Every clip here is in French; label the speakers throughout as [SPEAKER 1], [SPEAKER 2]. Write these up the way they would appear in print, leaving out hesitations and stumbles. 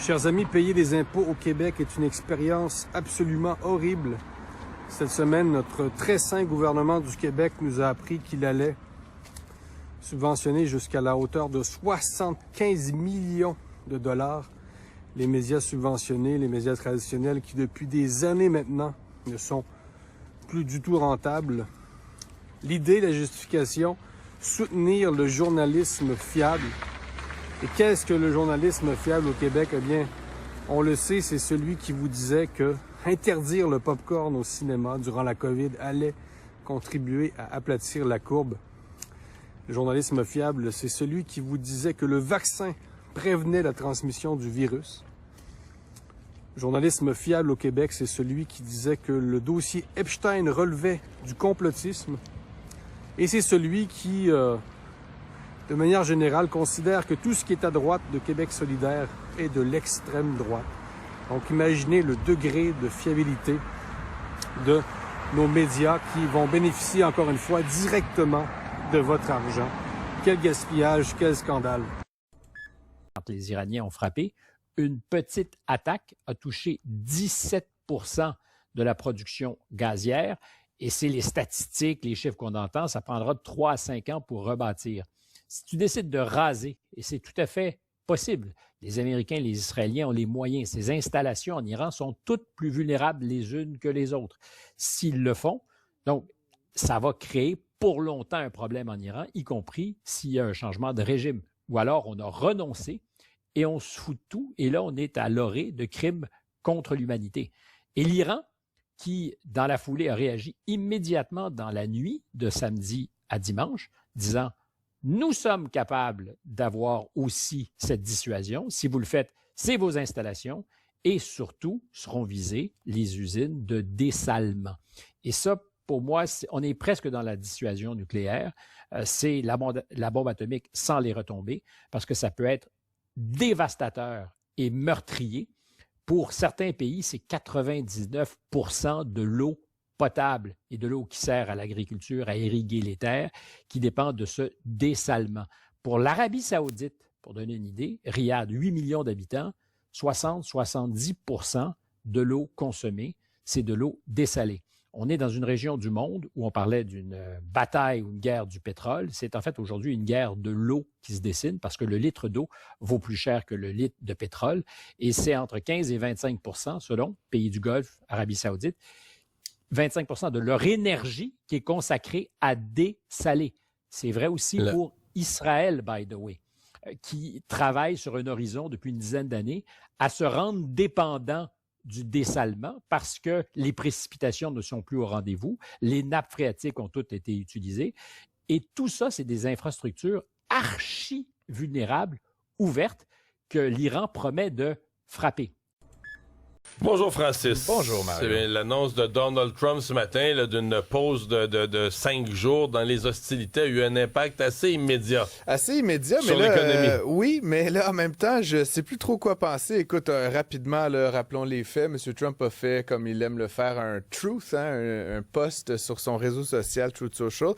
[SPEAKER 1] Chers amis, payer des impôts au Québec est une expérience absolument horrible. Cette semaine, notre très saint gouvernement du Québec nous a appris qu'il allait subventionner jusqu'à la hauteur de 75 millions de dollars les médias subventionnés, les médias traditionnels qui depuis des années maintenant ne sont plus du tout rentables. L'idée, la justification, soutenir le journalisme fiable. Et qu'est-ce que le journalisme fiable au Québec? Eh bien, on le sait, c'est celui qui vous disait que interdire le pop-corn au cinéma durant la COVID allait contribuer à aplatir la courbe. Le journalisme fiable, c'est celui qui vous disait que le vaccin prévenait la transmission du virus. Le journalisme fiable au Québec, c'est celui qui disait que le dossier Epstein relevait du complotisme. Et c'est celui qui, de manière générale, considère que tout ce qui est à droite de Québec solidaire est de l'extrême droite. Donc imaginez le degré de fiabilité de nos médias qui vont bénéficier, encore une fois, directement de votre argent. Quel gaspillage, quel scandale.
[SPEAKER 2] Quand les Iraniens ont frappé, une petite attaque a touché 17% de la production gazière. Et c'est les statistiques, les chiffres qu'on entend, ça prendra de 3 à 5 ans pour rebâtir. Si tu décides de raser, et c'est tout à fait possible, les Américains, les Israéliens ont les moyens. Ces installations en Iran sont toutes plus vulnérables les unes que les autres. S'ils le font, donc ça va créer pour longtemps un problème en Iran, y compris s'il y a un changement de régime. Ou alors on a renoncé et on se fout de tout, et là on est à l'orée de crimes contre l'humanité. Et l'Iran, qui, dans la foulée, a réagi immédiatement dans la nuit de samedi à dimanche, disant « Nous sommes capables d'avoir aussi cette dissuasion. Si vous le faites, c'est vos installations. » Et surtout, seront visées les usines de dessalement. Et ça, pour moi, on est presque dans la dissuasion nucléaire. C'est la bombe atomique sans les retombées, parce que ça peut être dévastateur et meurtrier. Pour certains pays, c'est 99% de l'eau potable et de l'eau qui sert à l'agriculture, à irriguer les terres, qui dépend de ce dessalement. Pour l'Arabie saoudite, pour donner une idée, Riyad, 8 millions d'habitants, 60-70% de l'eau consommée, c'est de l'eau dessalée. On est dans une région du monde où on parlait d'une bataille ou une guerre du pétrole. C'est en fait aujourd'hui une guerre de l'eau qui se dessine parce que le litre d'eau vaut plus cher que le litre de pétrole. Et c'est entre 15 et 25%, selon pays du Golfe, Arabie saoudite, 25% de leur énergie qui est consacrée à dessaler. C'est vrai aussi pour Israël, by the way, qui travaille sur un horizon depuis une dizaine d'années à se rendre dépendant du dessalement parce que les précipitations ne sont plus au rendez-vous, les nappes phréatiques ont toutes été utilisées et tout ça, c'est des infrastructures archi vulnérables, ouvertes, que l'Iran promet de frapper.
[SPEAKER 3] Bonjour Francis.
[SPEAKER 4] Bonjour Mario.
[SPEAKER 3] C'est l'annonce de Donald Trump ce matin là, d'une pause de 5 jours dans les hostilités a eu un impact assez immédiat.
[SPEAKER 4] Assez immédiat,
[SPEAKER 3] sur
[SPEAKER 4] mais
[SPEAKER 3] l'économie.
[SPEAKER 4] là, oui, mais là, en même temps, je sais plus trop quoi penser. Écoute, rapidement, là, rappelons les faits. M. Trump a fait, comme il aime le faire, un truth, un post sur son réseau social, Truth Social,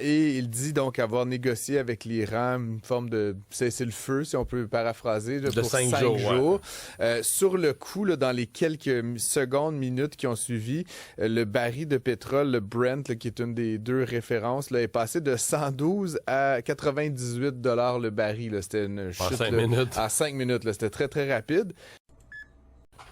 [SPEAKER 4] et il dit donc avoir négocié avec l'Iran une forme de cessez-le-feu, si on peut paraphraser, là,
[SPEAKER 3] de
[SPEAKER 4] pour
[SPEAKER 3] 5
[SPEAKER 4] jours.
[SPEAKER 3] Ouais.
[SPEAKER 4] Sur le coup, là, dans les quelques secondes, minutes qui ont suivi, le baril de pétrole, le Brent, là, qui est une des deux références, là, est passé de 112 à 98 $ le baril. Là. C'était une chute,
[SPEAKER 3] 5 minutes.
[SPEAKER 4] En 5 minutes. Là. C'était très, très rapide.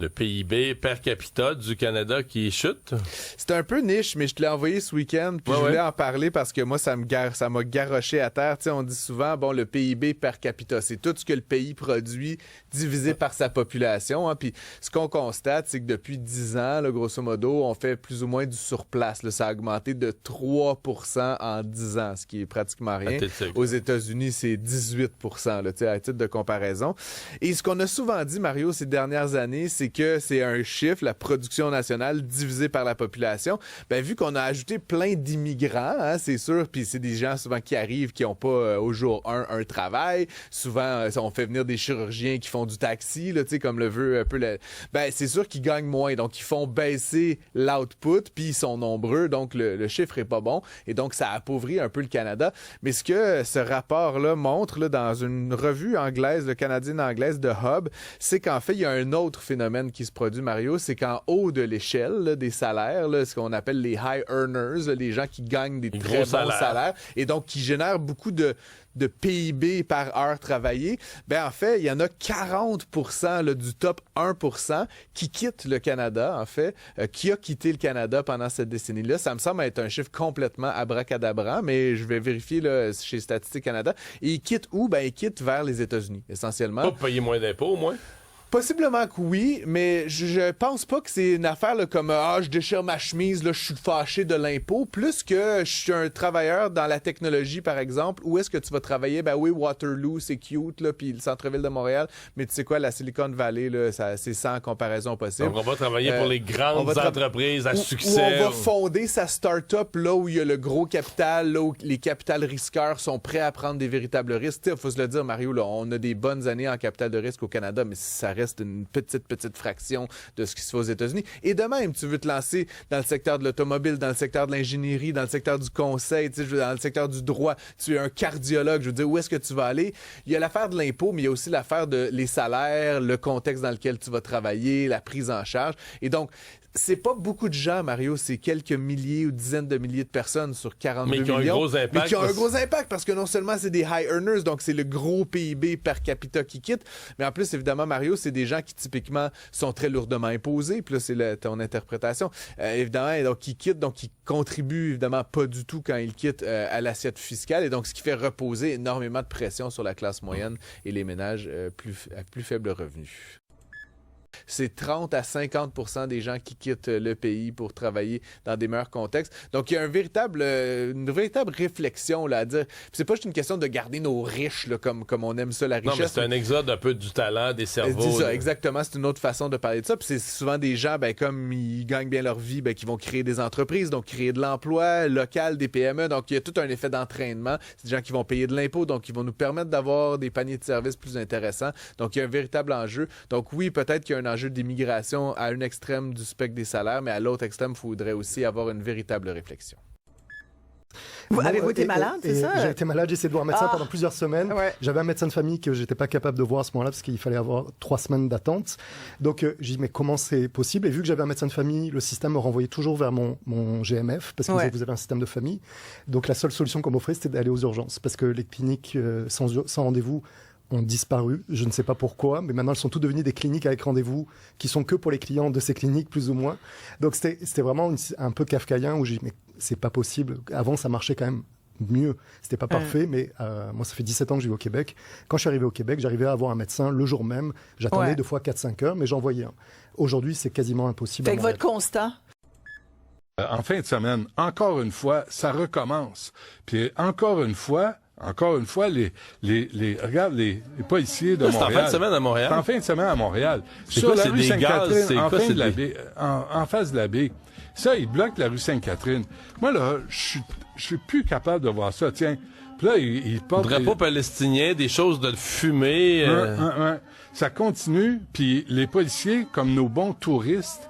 [SPEAKER 3] Le PIB per capita du Canada qui chute.
[SPEAKER 4] C'était un peu niche, mais je te l'ai envoyé ce week-end, puis je voulais en parler parce que moi, ça m'a garoché à terre. Tu sais, on dit souvent, bon, le PIB per capita, c'est tout ce que le pays produit divisé par sa population. Hein. Puis ce qu'on constate, c'est que depuis 10 ans, là, grosso modo, on fait plus ou moins du surplace. Là. Ça a augmenté de 3% en 10 ans, ce qui est pratiquement rien. Aux États-Unis, c'est 18%, là, tu sais, à titre de comparaison. Et ce qu'on a souvent dit, Mario, ces dernières années, c'est c'est que c'est un chiffre, la production nationale divisée par la population. Ben, vu qu'on a ajouté plein d'immigrants, hein, c'est sûr, puis c'est des gens souvent qui arrivent, qui n'ont pas au jour un travail. Souvent, on fait venir des chirurgiens qui font du taxi, là, comme le veut un peu ben, c'est sûr qu'ils gagnent moins. Donc, ils font baisser l'output, puis ils sont nombreux, donc le chiffre est pas bon. Et donc, ça appauvrit un peu le Canada. Mais ce que ce rapport-là montre là, dans une revue anglaise, le canadienne anglaise de Hub, c'est qu'en fait, il y a un autre phénomène qui se produit, Mario, c'est qu'en haut de l'échelle là, des salaires, là, ce qu'on appelle les high earners, là, les gens qui gagnent des très bons salaires, et donc qui génèrent beaucoup de PIB par heure travaillée, ben en fait, il y en a 40% là, du top 1% qui quittent le Canada, en fait, qui a quitté le Canada pendant cette décennie-là. Ça me semble être un chiffre complètement abracadabrant, mais je vais vérifier là, chez Statistique Canada. Et ils quittent où? Ben, ils quittent vers les États-Unis, essentiellement.
[SPEAKER 3] Pour payer moins d'impôts, au moins?
[SPEAKER 4] Possiblement que oui, mais je pense pas que c'est une affaire là, comme je déchire ma chemise, là, je suis fâché de l'impôt, plus que je suis un travailleur dans la technologie, par exemple. Où est-ce que tu vas travailler? Ben oui, Waterloo, c'est cute, là, puis le centre-ville de Montréal, mais tu sais quoi, la Silicon Valley, là, c'est sans comparaison possible.
[SPEAKER 3] Donc on va travailler pour les grandes entreprises à succès.
[SPEAKER 4] Où on va fonder sa start-up là où il y a le gros capital, là où les capital risqueurs sont prêts à prendre des véritables risques. Il faut se le dire, Mario, là, on a des bonnes années en capital de risque au Canada, mais ça reste une petite fraction de ce qui se fait aux États-Unis. Et de même, tu veux te lancer dans le secteur de l'automobile, dans le secteur de l'ingénierie, dans le secteur du conseil, dans le secteur du droit, tu es un cardiologue, je veux dire, où est-ce que tu vas aller? Il y a l'affaire de l'impôt, mais il y a aussi l'affaire de les salaires, le contexte dans lequel tu vas travailler, la prise en charge. Et donc, c'est pas beaucoup de gens, Mario, c'est quelques milliers ou dizaines de milliers de personnes sur 42 millions.
[SPEAKER 3] Mais qui ont un gros impact.
[SPEAKER 4] Mais qui ont un gros impact parce que non seulement c'est des high earners, donc c'est le gros PIB per capita qui quitte, mais en plus, évidemment, Mario, c'est des gens qui typiquement sont très lourdement imposés. Puis là, c'est ton interprétation. Évidemment, et donc qui quittent, donc qui contribuent évidemment pas du tout quand ils quittent à l'assiette fiscale. Et donc, ce qui fait reposer énormément de pression sur la classe moyenne et les ménages à plus faible revenu. C'est 30 à 50% des gens qui quittent le pays pour travailler dans des meilleurs contextes. Donc, il y a une véritable réflexion là, à dire. Puis c'est pas juste une question de garder nos riches là, comme on aime ça, la richesse.
[SPEAKER 3] Non, mais c'est un exode un peu du talent, des cerveaux.
[SPEAKER 4] C'est ça, exactement. C'est une autre façon de parler de ça. Puis c'est souvent des gens, ben, comme ils gagnent bien leur vie, ben, qui vont créer des entreprises, donc créer de l'emploi local, des PME. Donc, il y a tout un effet d'entraînement. C'est des gens qui vont payer de l'impôt, donc qui vont nous permettre d'avoir des paniers de services plus intéressants. Donc, il y a un véritable enjeu. Donc, oui, peut-être qu'il y a un enjeu d'immigration à un extrême du spectre des salaires, mais à l'autre extrême, il faudrait aussi avoir une véritable réflexion.
[SPEAKER 5] Avez-vous été malade, c'est ça?
[SPEAKER 6] J'ai été malade, j'ai essayé de voir un médecin pendant plusieurs semaines.
[SPEAKER 5] Ouais.
[SPEAKER 6] J'avais un médecin de famille que j'étais pas capable de voir à ce moment-là parce qu'il fallait avoir 3 semaines d'attente. Donc j'ai dit mais comment c'est possible? Et vu que j'avais un médecin de famille, le système me renvoyait toujours vers mon GMF parce que vous avez un système de famille. Donc la seule solution qu'on m'offrait, c'était d'aller aux urgences parce que les cliniques sans rendez-vous ont disparu. Je ne sais pas pourquoi, mais maintenant elles sont toutes devenues des cliniques avec rendez-vous qui sont que pour les clients de ces cliniques, plus ou moins. Donc c'était vraiment un peu kafkaïen où j'ai dit mais c'est pas possible. Avant ça marchait quand même mieux. C'était pas parfait, mais moi ça fait 17 ans que je vis au Québec. Quand je suis arrivé au Québec, j'arrivais à avoir un médecin le jour même. J'attendais 2 fois 4-5 heures, mais j'en voyais un. Aujourd'hui, c'est quasiment impossible.
[SPEAKER 5] Fait que votre constat?
[SPEAKER 7] En fin de semaine, encore une fois, ça recommence. Puis encore une fois, regarde les policiers de Montréal.
[SPEAKER 3] C'est en fin de semaine à Montréal.
[SPEAKER 7] C'est en fin de semaine à Montréal.
[SPEAKER 3] Sur la rue Sainte-Catherine,
[SPEAKER 7] en face de la baie. Ça, ils bloquent la rue Sainte-Catherine. Moi, là, je suis plus capable de voir ça. Tiens, puis là, ils portent...
[SPEAKER 3] Drapeau palestinien, des choses de fumée.
[SPEAKER 7] Ça continue, puis les policiers, comme nos bons touristes,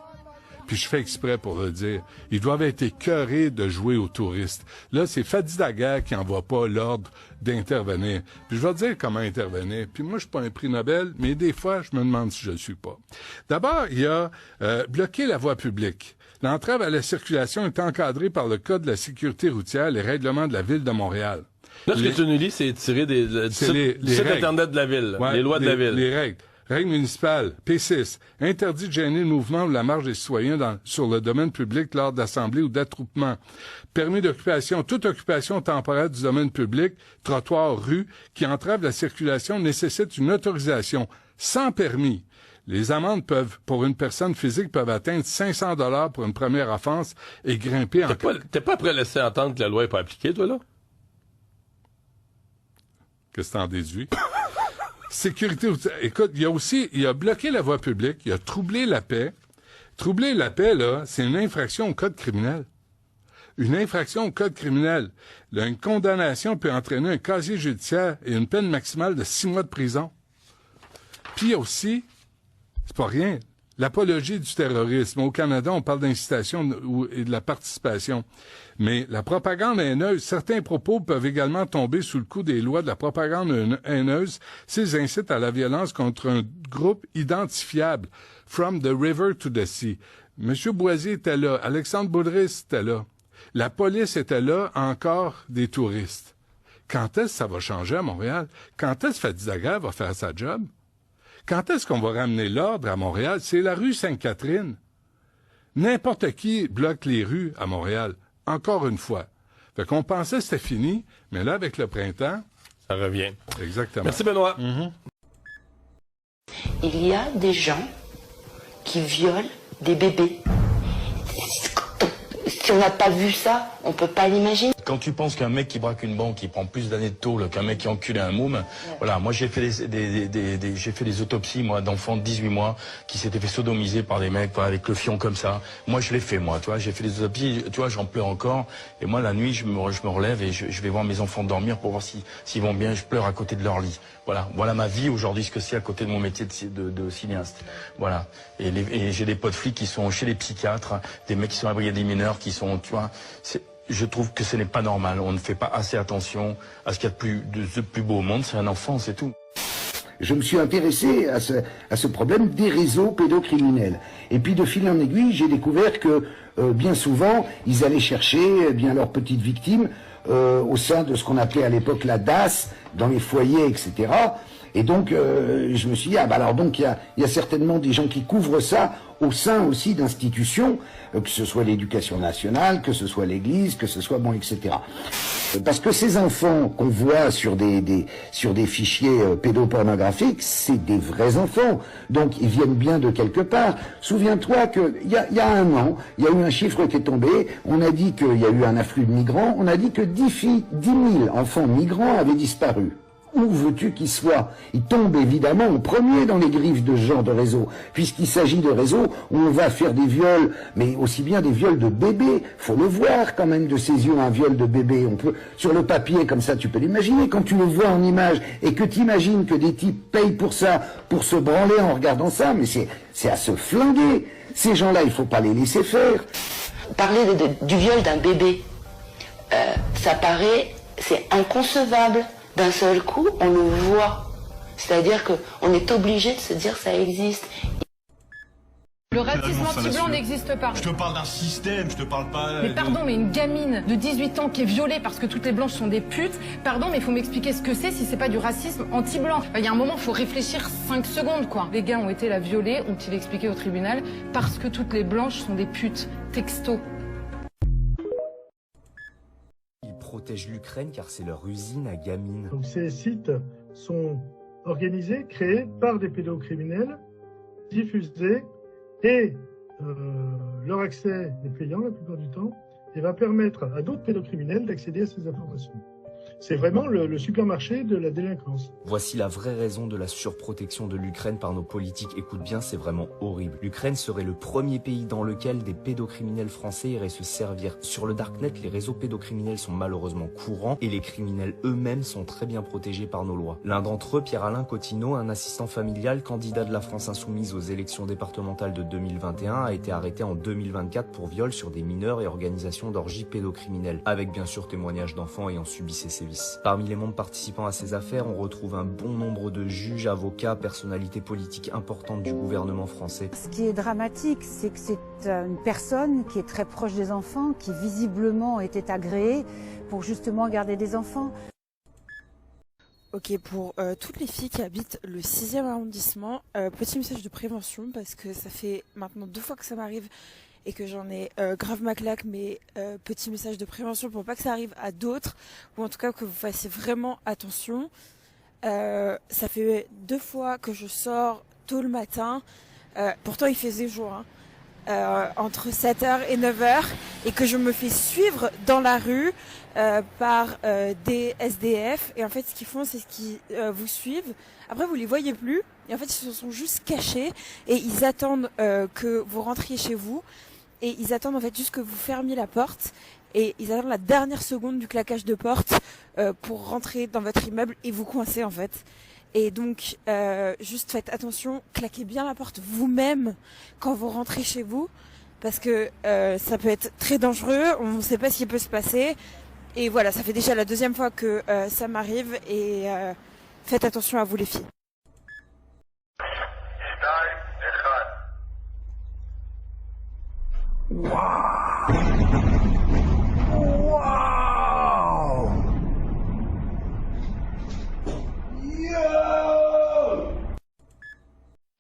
[SPEAKER 7] puis je fais exprès pour le dire, ils doivent être écœurés de jouer aux touristes. Là, c'est Fadi Daguerre qui n'envoie pas l'ordre d'intervenir. Puis je vais te dire comment intervenir. Puis moi, je suis pas un prix Nobel, mais des fois, je me demande si je le suis pas. D'abord, il y a bloquer la voie publique. L'entrave à la circulation est encadrée par le Code de la sécurité routière, les règlements de la Ville de Montréal.
[SPEAKER 3] Là, ce que tu nous lis, c'est tiré du site Internet de la Ville, les lois de la Ville.
[SPEAKER 7] Les règles. Règle municipale, P6, interdit de gêner le mouvement ou la marche des citoyens sur le domaine public lors d'assemblées ou d'attroupements. Permis d'occupation, toute occupation temporaire du domaine public, trottoir, rue, qui entrave la circulation nécessite une autorisation sans permis. Les amendes pour une personne physique peuvent atteindre 500 $ pour une première offense et grimper en...
[SPEAKER 3] T'es pas prêt à laisser entendre que la loi est pas appliquée, toi, là?
[SPEAKER 7] Qu'est-ce que t'en déduis? sécurité. Écoute, il a bloqué la voie publique, il a troublé la paix. Troubler la paix, là, c'est une infraction au code criminel. Une infraction au code criminel. Là, une condamnation peut entraîner un casier judiciaire et une peine maximale de 6 mois de prison. Puis il y a aussi, c'est pas rien, l'apologie du terrorisme. Au Canada, on parle d'incitation et de la participation. Mais la propagande haineuse, certains propos peuvent également tomber sous le coup des lois de la propagande haineuse s'ils incitent à la violence contre un groupe identifiable. From the river to the sea. M. Boisier était là. Alexandre Boulris était là. La police était là, encore des touristes. Quand est-ce que ça va changer à Montréal? Quand est-ce que Fadi-Daguerre va faire sa job? Quand est-ce qu'on va ramener l'ordre à Montréal? C'est la rue Sainte-Catherine. N'importe qui bloque les rues à Montréal. Encore une fois. Fait qu'on pensait que c'était fini, mais là, avec le printemps...
[SPEAKER 3] Ça revient.
[SPEAKER 7] Exactement.
[SPEAKER 3] Merci, Benoît.
[SPEAKER 8] Il y a des gens qui violent des bébés. Si on n'a pas vu ça, on peut pas l'imaginer.
[SPEAKER 9] Quand tu penses qu'un mec qui braque une banque, il prend plus d'années de tôle qu'un mec qui encule un môme, voilà, moi j'ai fait des autopsies, moi, d'enfants de 18 mois qui s'étaient fait sodomiser par des mecs, avec le fion comme ça. Moi je l'ai fait, moi, tu vois, j'ai fait des autopsies, tu vois, j'en pleure encore. Et moi la nuit, je me relève et je vais voir mes enfants dormir pour voir s'ils vont bien. Je pleure à côté de leur lit. Voilà ma vie aujourd'hui, ce que c'est à côté de mon métier de cinéaste. Voilà. Et j'ai des potes flics qui sont chez les psychiatres, des mecs qui sont à la brigade des mineurs, qui sont, tu vois, je trouve que ce n'est pas normal. On ne fait pas assez attention à ce qu'il y a de plus beau au monde. C'est un enfant, c'est tout.
[SPEAKER 10] Je me suis intéressé à ce problème des réseaux pédocriminels. Et puis de fil en aiguille, j'ai découvert que bien souvent, ils allaient chercher bien leurs petites victimes au sein de ce qu'on appelait à l'époque la DAS, dans les foyers, etc. Et donc, je me suis dit, alors donc il y a certainement des gens qui couvrent ça au sein aussi d'institutions, que ce soit l'éducation nationale, que ce soit l'Église, que ce soit etc. Parce que ces enfants qu'on voit sur des fichiers pédopornographiques, c'est des vrais enfants. Donc ils viennent bien de quelque part. Souviens-toi qu'il y a un an, il y a eu un chiffre qui est tombé. On a dit qu'il y a eu un afflux de migrants. On a dit que 10 000 enfants migrants avaient disparu. Où veux-tu qu'ils soient? Ils tombent évidemment en premier dans les griffes de ce genre de réseau, puisqu'il s'agit de réseaux où on va faire des viols, mais aussi bien des viols de bébés. Faut le voir quand même de ses yeux, un viol de bébé. On peut, sur le papier comme ça, tu peux l'imaginer. Quand tu le vois en image et que tu imagines que des types payent pour ça, pour se branler en regardant ça, mais c'est à se flinguer. Ces gens-là, il faut pas les laisser faire.
[SPEAKER 8] Parler du viol d'un bébé, ça paraît, c'est inconcevable. D'un seul coup, on le voit. C'est-à-dire qu'on est obligé de se dire ça existe.
[SPEAKER 11] Le racisme anti-blanc n'existe pas.
[SPEAKER 12] Je te parle d'un système, je te parle pas...
[SPEAKER 11] Mais pardon, mais une gamine de 18 ans qui est violée parce que toutes les blanches sont des putes, pardon, mais il faut m'expliquer ce que c'est si c'est pas du racisme anti-blanc. Il y a un moment, il faut réfléchir 5 secondes, quoi. Les gars ont été la violer, ont-ils expliqué au tribunal, parce que toutes les blanches sont des putes. Texto.
[SPEAKER 13] Protègent l'Ukraine car c'est leur usine à gamines.
[SPEAKER 14] Donc ces sites sont organisés, créés par des pédocriminels, diffusés, et leur accès est payant la plupart du temps et va permettre à d'autres pédocriminels d'accéder à ces informations. C'est vraiment le supermarché de la délinquance.
[SPEAKER 13] Voici la vraie raison de la surprotection de l'Ukraine par nos politiques. Écoute bien, c'est vraiment horrible. L'Ukraine serait le premier pays dans lequel des pédocriminels français iraient se servir. Sur le darknet, les réseaux pédocriminels sont malheureusement courants et les criminels eux-mêmes sont très bien protégés par nos lois. L'un d'entre eux, Pierre-Alain Cotineau, un assistant familial, candidat de la France Insoumise aux élections départementales de 2021, a été arrêté en 2024 pour viol sur des mineurs et organisation d'orgies pédocriminelles, avec bien sûr témoignages d'enfants ayant subi ces sévices. Parmi les membres participants à ces affaires, on retrouve un bon nombre de juges, avocats, personnalités politiques importantes du gouvernement français.
[SPEAKER 15] Ce qui est dramatique, c'est que c'est une personne qui est très proche des enfants, qui visiblement était agréée pour justement garder des enfants.
[SPEAKER 16] Ok, pour toutes les filles qui habitent le 6e arrondissement, petit message de prévention parce que ça fait maintenant 2 fois que ça m'arrive et que j'en ai grave ma claque, mais petit message de prévention pour pas que ça arrive à d'autres, ou en tout cas que vous fassiez vraiment attention. Ça fait 2 fois que je sors tôt le matin, pourtant il faisait jour, hein. entre 7h et 9h et que je me fais suivre dans la rue par des SDF. Et en fait, ce qu'ils font, c'est qu'ils vous suivent. Après, vous les voyez plus. Et en fait, ils se sont juste cachés et ils attendent que vous rentriez chez vous. Et ils attendent en fait juste que vous fermiez la porte. Et ils attendent la dernière seconde du claquage de porte pour rentrer dans votre immeuble et vous coincer en fait. Et donc, juste faites attention, claquez bien la porte vous-même quand vous rentrez chez vous, parce que ça peut être très dangereux, on ne sait pas ce qui peut se passer. Et voilà, ça fait déjà la deuxième fois que ça m'arrive, et faites attention à vous les filles.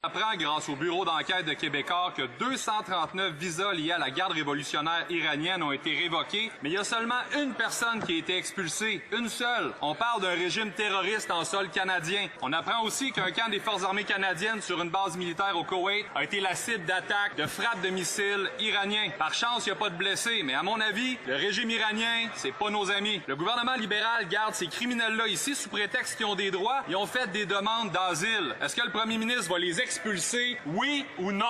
[SPEAKER 17] Apprend grâce au bureau d'enquête de Québécois que 239 visas liés à la garde révolutionnaire iranienne ont été révoqués, mais il y a seulement une personne qui a été expulsée, une seule. On parle d'un régime terroriste en sol canadien. On apprend aussi qu'un camp des forces armées canadiennes sur une base militaire au Koweït a été la cible d'attaques, de frappes de missiles iraniens. Par chance, il n'y a pas de blessés, mais à mon avis, le régime iranien, c'est pas nos amis. Le gouvernement libéral garde ces criminels-là ici sous prétexte qu'ils ont des droits. Ils ont fait des demandes d'asile. Est-ce que le premier ministre va les expulser, oui ou non?